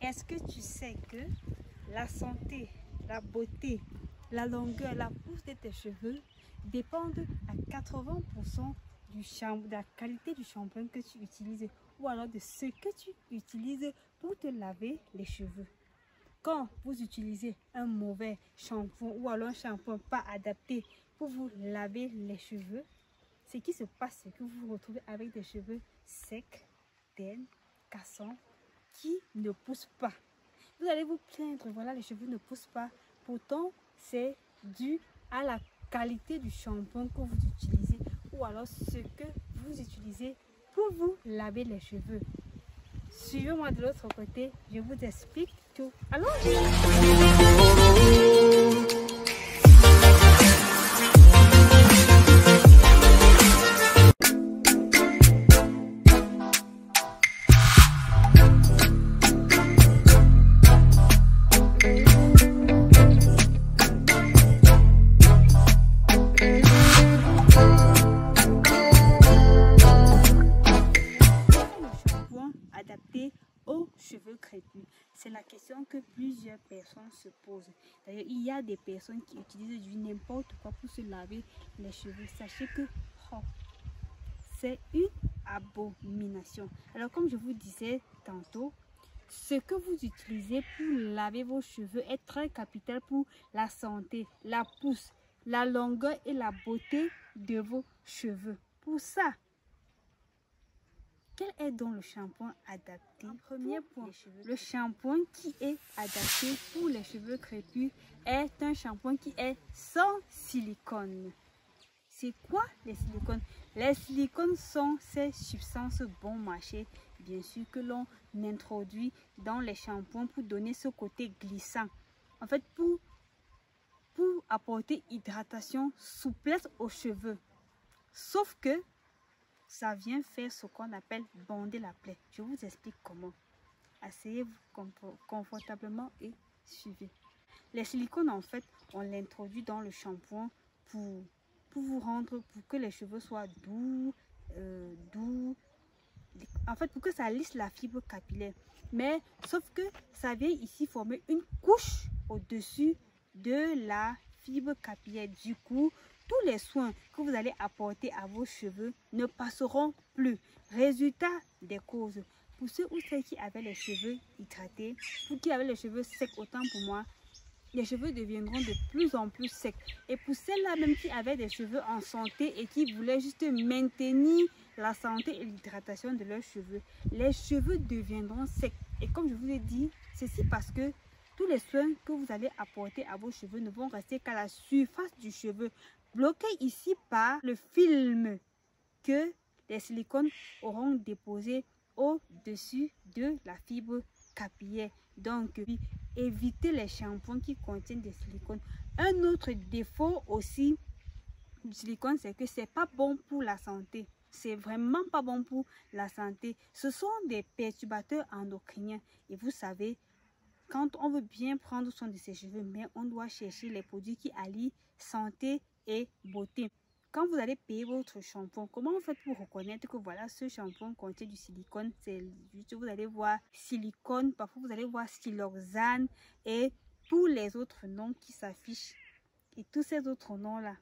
Est-ce que tu sais que la santé, la beauté, la longueur, la pousse de tes cheveux dépendent à 80% de la qualité du shampoing que tu utilises ou alors de ce que tu utilises pour te laver les cheveux. Quand vous utilisez un mauvais shampoing ou alors un shampoing pas adapté pour vous laver les cheveux, ce qui se passe, c'est que vous vous retrouvez avec des cheveux secs, ternés, cassants, qui ne poussent pas. Vous allez vous plaindre, voilà, les cheveux ne poussent pas. Pourtant, c'est dû à la qualité du shampoing que vous utilisez ou alors ce que vous utilisez pour vous laver les cheveux. Suivez-moi de l'autre côté, je vous explique tout. Allons-y! Adapté aux cheveux crépus? C'est la question que plusieurs personnes se posent. D'ailleurs, il y a des personnes qui utilisent du n'importe quoi pour se laver les cheveux. Sachez que c'est une abomination. Alors, comme je vous disais tantôt, ce que vous utilisez pour laver vos cheveux est très capital pour la santé, la pousse, la longueur et la beauté de vos cheveux. Pour ça, quel est donc le shampoing adapté? Premier point, le shampoing qui est adapté pour les cheveux crépus est un shampoing qui est sans silicone. C'est quoi les silicones? Les silicones sont ces substances bon marché, bien sûr, que l'on introduit dans les shampoings pour donner ce côté glissant. En fait, pour apporter hydratation, souplesse aux cheveux. Sauf que ça vient faire ce qu'on appelle bonder la plaie. Je vous explique comment. Asseyez-vous confortablement et suivez. Les silicones, en fait, on l'introduit dans le shampoing pour que les cheveux soient doux, en fait, pour que ça lisse la fibre capillaire. Mais sauf que ça vient ici former une couche au-dessus de la fibre capillaire. Du coup, tous les soins que vous allez apporter à vos cheveux ne passeront plus. Résultat des causes. Pour ceux ou celles qui avaient les cheveux hydratés, pour qui avaient les cheveux secs, autant pour moi, les cheveux deviendront de plus en plus secs. Et pour celles-là même qui avaient des cheveux en santé et qui voulaient juste maintenir la santé et l'hydratation de leurs cheveux, les cheveux deviendront secs. Et comme je vous ai dit, ceci parce que tous les soins que vous allez apporter à vos cheveux ne vont rester qu'à la surface du cheveu, bloqué ici par le film que les silicones auront déposé au-dessus de la fibre capillaire. Donc, évitez les shampoings qui contiennent des silicones. Un autre défaut aussi du silicone, c'est que c'est pas bon pour la santé. C'est vraiment pas bon pour la santé. Ce sont des perturbateurs endocriniens. Et vous savez, quand on veut bien prendre soin de ses cheveux, mais on doit chercher les produits qui allient santé et beauté. Quand vous allez payer votre shampoing, comment vous faites pour reconnaître que voilà, ce shampoing contient du silicone? C'est juste, vous allez voir silicone, parfois vous allez voir siloxane et tous les autres noms qui s'affichent. Et tous ces autres noms-là,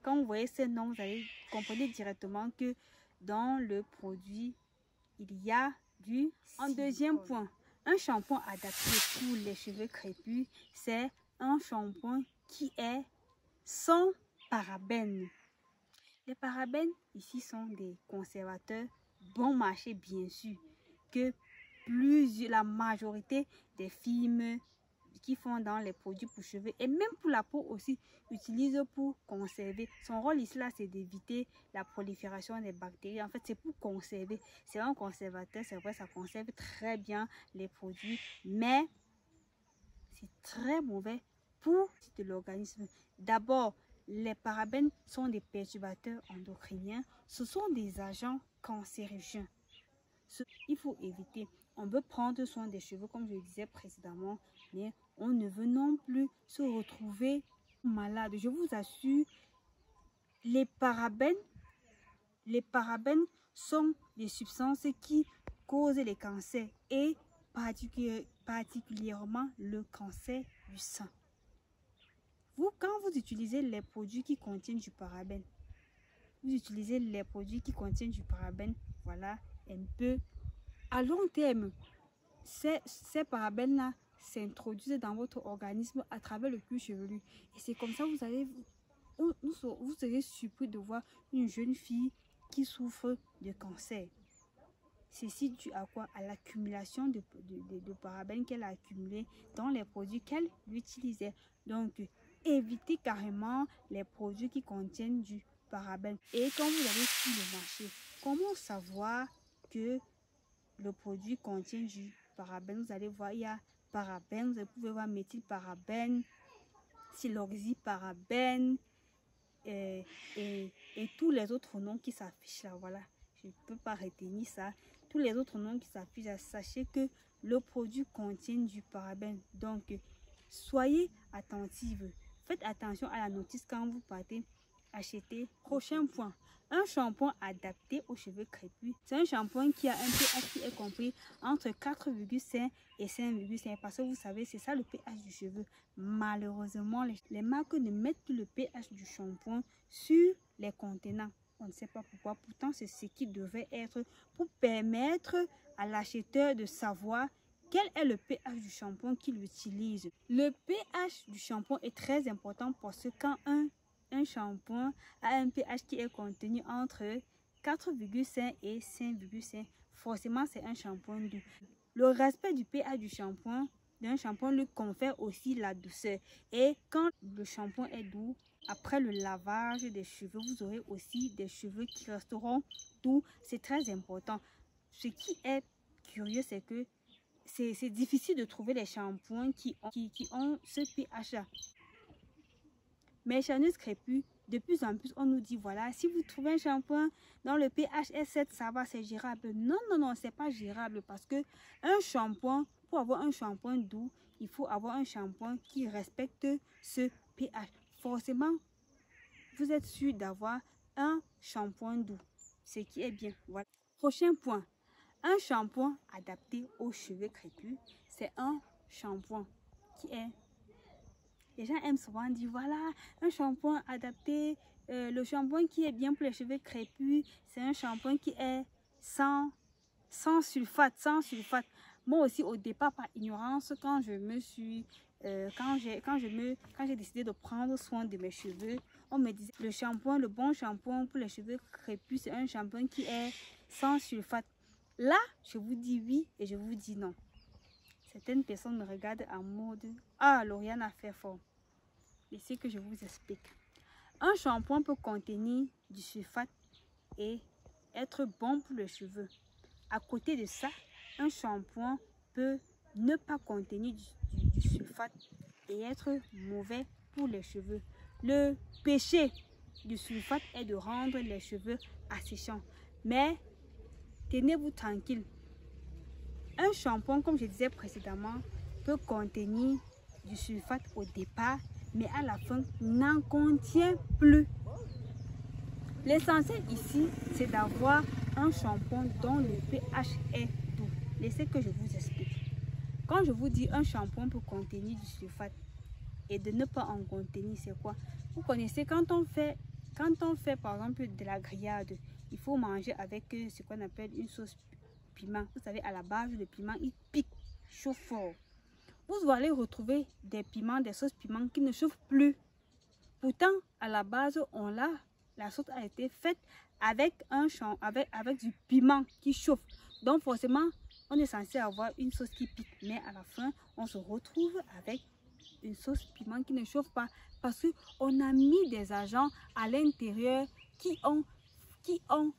quand vous voyez ces noms, vous allez comprendre directement que dans le produit, il y a du silicone. En deuxième point, un shampoing adapté pour les cheveux crépus, c'est un shampoing qui est sans parabènes. Les parabènes ici sont des conservateurs bon marché, bien sûr, que la majorité des films qui font dans les produits pour cheveux et même pour la peau aussi utilisent pour conserver. Son rôle ici là, c'est d'éviter la prolifération des bactéries. En fait, c'est pour conserver. C'est un conservateur, c'est vrai, ça conserve très bien les produits, mais c'est très mauvais pour l'organisme. D'abord, les parabènes sont des perturbateurs endocriniens. Ce sont des agents cancérigènes. Il faut éviter. On veut prendre soin des cheveux, comme je le disais précédemment, mais on ne veut non plus se retrouver malade. Je vous assure, les parabènes sont des substances qui causent les cancers et particulièrement le cancer du sein. Quand vous utilisez les produits qui contiennent du parabène, voilà, un peu à long terme, ces parabènes-là s'introduisent dans votre organisme à travers le cuir chevelu. Et c'est comme ça que vous serez surpris de voir une jeune fille qui souffre de cancer. Ceci dû à quoi? À l'accumulation de parabènes qu'elle a accumulé dans les produits qu'elle utilisait. Donc, évitez carrément les produits qui contiennent du parabène. Et quand vous allez sur le marché, comment savoir que le produit contient du parabène? Vous allez voir, il y a parabène, vous pouvez voir méthylparabène, siloxyparabène et tous les autres noms qui s'affichent là. Voilà, je ne peux pas retenir ça. Tous les autres noms qui s'affichent là, sachez que le produit contient du parabène. Donc, soyez attentive. Faites attention à la notice quand vous partez acheter. Prochain point, un shampoing adapté aux cheveux crépus. C'est un shampoing qui a un pH qui est compris entre 4,5 et 5,5 parce que vous savez, c'est ça le pH du cheveu. Malheureusement, les marques ne mettent plus le pH du shampoing sur les contenants. On ne sait pas pourquoi. Pourtant, c'est ce qui devait être pour permettre à l'acheteur de savoir quel est le pH du shampoing qu'il utilise. Le pH du shampoing est très important parce que quand un shampoing a un pH qui est contenu entre 4,5 et 5,5, forcément c'est un shampoing doux. Le respect du pH du shampoing d'un shampoing lui confère aussi la douceur. Et quand le shampoing est doux, après le lavage des cheveux, vous aurez aussi des cheveux qui resteront doux. C'est très important. Ce qui est curieux, c'est que c'est difficile de trouver les shampoings qui ont ce pH-là. Mais chez nous crépus, de plus en plus, on nous dit, voilà, si vous trouvez un shampoing dans le pH est 7, ça va, c'est gérable. Non, non, non, c'est pas gérable parce que un shampoing, pour avoir un shampoing doux, il faut avoir un shampoing qui respecte ce pH. Forcément, vous êtes sûr d'avoir un shampoing doux, ce qui est bien. Voilà. Prochain point, un shampoing adapté aux cheveux crépus, c'est un shampoing qui est... Les gens aiment souvent dire, voilà, un shampoing adapté, le shampoing qui est bien pour les cheveux crépus, c'est un shampoing qui est sans sulfate, Moi aussi, au départ, par ignorance, quand j'ai décidé de prendre soin de mes cheveux, on me disait, le bon shampoing pour les cheveux crépus, c'est un shampoing qui est sans sulfate. Là, je vous dis oui et je vous dis non. Certaines personnes me regardent en mode, ah, Lauriane a fait fort. Laissez que je vous explique. Un shampoing peut contenir du sulfate et être bon pour les cheveux. À côté de ça, un shampoing peut ne pas contenir du sulfate et être mauvais pour les cheveux. Le péché du sulfate est de rendre les cheveux asséchants. Mais tenez-vous tranquille. Un shampoing, comme je disais précédemment, peut contenir du sulfate au départ, mais à la fin, n'en contient plus. L'essentiel ici, c'est d'avoir un shampoing dont le pH est doux. Laissez que je vous explique. Quand je vous dis un shampoing peut contenir du sulfate et de ne pas en contenir, c'est quoi? Vous connaissez, quand on fait par exemple de la grillade, il faut manger avec ce qu'on appelle une sauce piment. Vous savez, à la base, le piment, il pique, chauffe fort. Vous allez retrouver des piments, des sauces piments qui ne chauffent plus. Pourtant, à la base, la sauce a été faite avec du piment qui chauffe. Donc forcément, on est censé avoir une sauce qui pique. Mais à la fin, on se retrouve avec une sauce piment qui ne chauffe pas. Parce qu'on a mis des agents à l'intérieur qui ont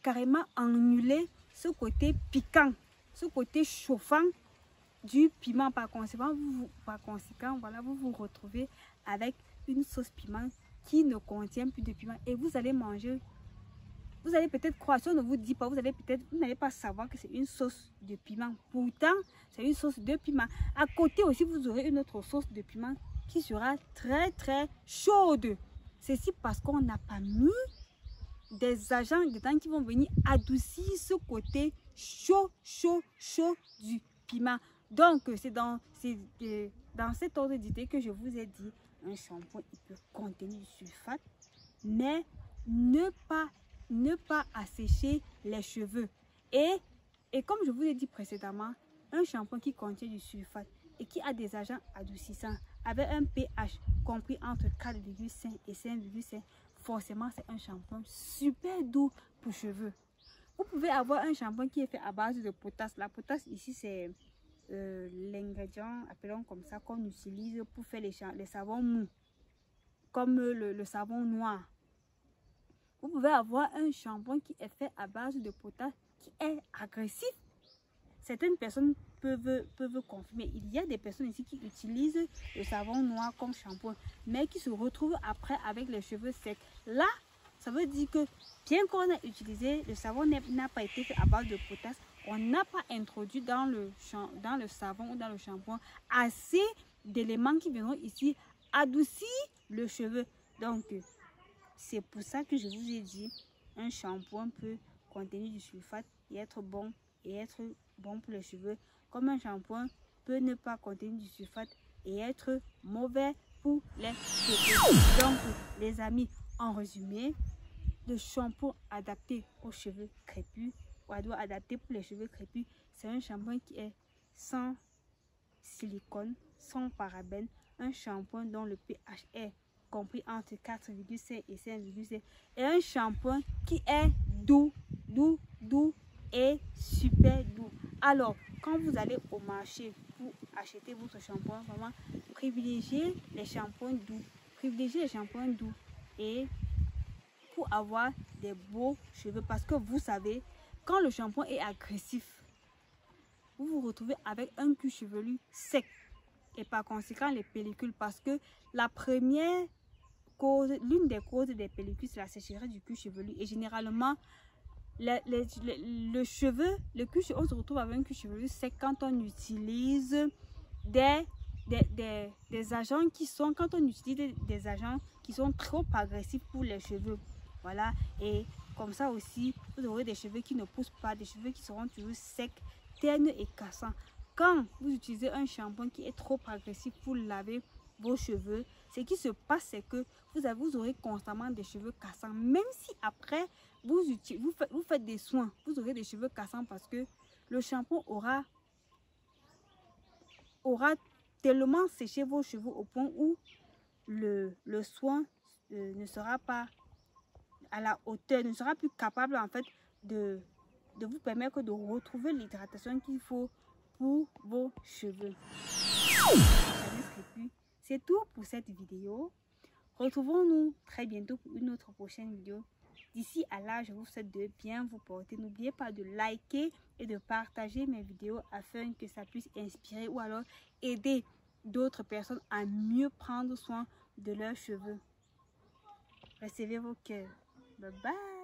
carrément annulé ce côté piquant, ce côté chauffant du piment. Par conséquent, voilà, vous vous retrouvez avec une sauce piment qui ne contient plus de piment et vous allez manger. Vous allez peut-être croire, si on ne vous dit pas, vous n'allez pas savoir que c'est une sauce de piment. Pourtant, c'est une sauce de piment. À côté aussi, vous aurez une autre sauce de piment qui sera très très chaude. Ceci parce qu'on n'a pas mis des agents dedans qui vont venir adoucir ce côté chaud du piment. Donc, c'est dans cet ordre d'idée que je vous ai dit, un shampoing, il peut contenir du sulfate, mais ne pas assécher les cheveux. Et comme je vous ai dit précédemment, un shampoing qui contient du sulfate et qui a des agents adoucissants avec un pH compris entre 4,5 et 5,5, forcément c'est un shampoing super doux pour cheveux. Vous pouvez avoir un shampoing qui est fait à base de potasse. La potasse ici c'est l'ingrédient, appelons comme ça, qu'on utilise pour faire les savons mous, comme le savon noir. Vous pouvez avoir un shampoing qui est fait à base de potasse qui est agressif. Certaines personnes peuvent confirmer. Il y a des personnes ici qui utilisent le savon noir comme shampoing, mais qui se retrouvent après avec les cheveux secs. Là, ça veut dire que bien qu'on a utilisé, le savon n'a pas été fait à base de potasse, on n'a pas introduit dans le savon ou dans le shampoing assez d'éléments qui viendront ici adoucir le cheveu. Donc, c'est pour ça que je vous ai dit, un shampoing peut contenir du sulfate et être bon pour les cheveux, comme un shampoing peut ne pas contenir du sulfate et être mauvais pour les cheveux. Donc, les amis, en résumé, le shampoing adapté aux cheveux crépus, ou adapté pour les cheveux crépus, c'est un shampoing qui est sans silicone, sans parabènes, un shampoing dont le pH est compris entre 4,5 et 5,5, et un shampoing qui est doux et super doux. Alors, quand vous allez au marché pour acheter votre shampoing, vraiment, privilégiez les shampoings doux. Privilégiez les shampoings doux et pour avoir des beaux cheveux. Parce que vous savez, quand le shampoing est agressif, vous vous retrouvez avec un cuir chevelu sec. Et par conséquent, les pellicules, parce que la première cause, l'une des causes des pellicules, c'est la sécheresse du cuir chevelu. Et généralement, le cheveu, on se retrouve avec un cuir chevelu sec quand on utilise des agents qui sont, des agents qui sont trop agressifs pour les cheveux. Voilà, et comme ça aussi, vous aurez des cheveux qui ne poussent pas, des cheveux qui seront toujours secs, terneux et cassants. Quand vous utilisez un shampoing qui est trop agressif pour laver vos cheveux, ce qui se passe, c'est que vous aurez constamment des cheveux cassants. Même si après, vous faites des soins, vous aurez des cheveux cassants parce que le shampoing aura tellement séché vos cheveux au point où le soin ne sera pas à la hauteur, ne sera plus capable en fait de vous permettre de retrouver l'hydratation qu'il faut pour vos cheveux. C'est tout pour cette vidéo. Retrouvons-nous très bientôt pour une autre prochaine vidéo. D'ici à là, je vous souhaite de bien vous porter. N'oubliez pas de liker et de partager mes vidéos afin que ça puisse inspirer ou alors aider d'autres personnes à mieux prendre soin de leurs cheveux. Recevez vos cœurs. Bye bye.